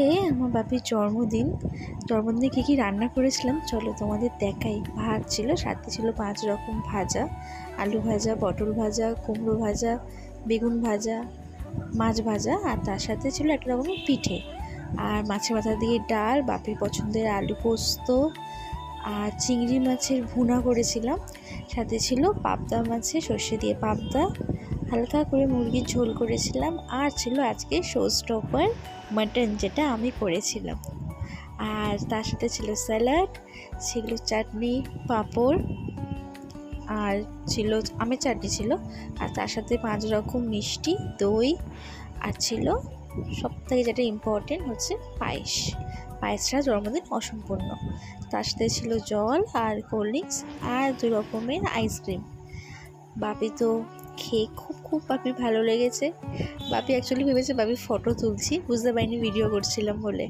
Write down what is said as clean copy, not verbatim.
আমার বাপির জন্মদিনে কী রান্না করেছিলাম চলো তোমাদের দেখাই। ভাত ছিল, সাথে ছিল 5 রকম ভাজা, আলু ভাজা, পটল ভাজা, কুমড়ো ভাজা, বেগুন ভাজা, মাছ ভাজা, আর তার সাথে ছিল একটা রকমের পিঠে, আর মাছের মাথা দিয়ে ডাল, বাপির পছন্দের আলু পোস্ত, আর চিংড়ি মাছের ভুনা করেছিলাম। সাথে ছিল পাবদা মাছের সর্ষে দিয়ে পাবদা, হালকা করে মুরগির ঝোল করেছিলাম, আর ছিল আজকে শো স্টপার মাটন, যেটা আমি করেছিলাম। আর তার সাথে ছিল স্যালাড, ছিল চাটনি, পাঁপড়, আর ছিল আমের চাটনি ছিল, আর তার সাথে 5 রকম মিষ্টি, দই, আর ছিল সবথেকে যেটা ইম্পর্টেন্ট হচ্ছে পায়েসটা জন্মদিন অসম্পূর্ণ। তার সাথে ছিল জল আর কোল্ড ড্রিঙ্কস আর 2 রকমের আইসক্রিম। বাপি তো খেয়ে খুব বাপির ভালো লেগেছে। বাপি অ্যাকচুয়ালি ভেবেছে বাপি ফটো তুলছি, বুঝতে পারিনি ভিডিও করছিলাম বলে।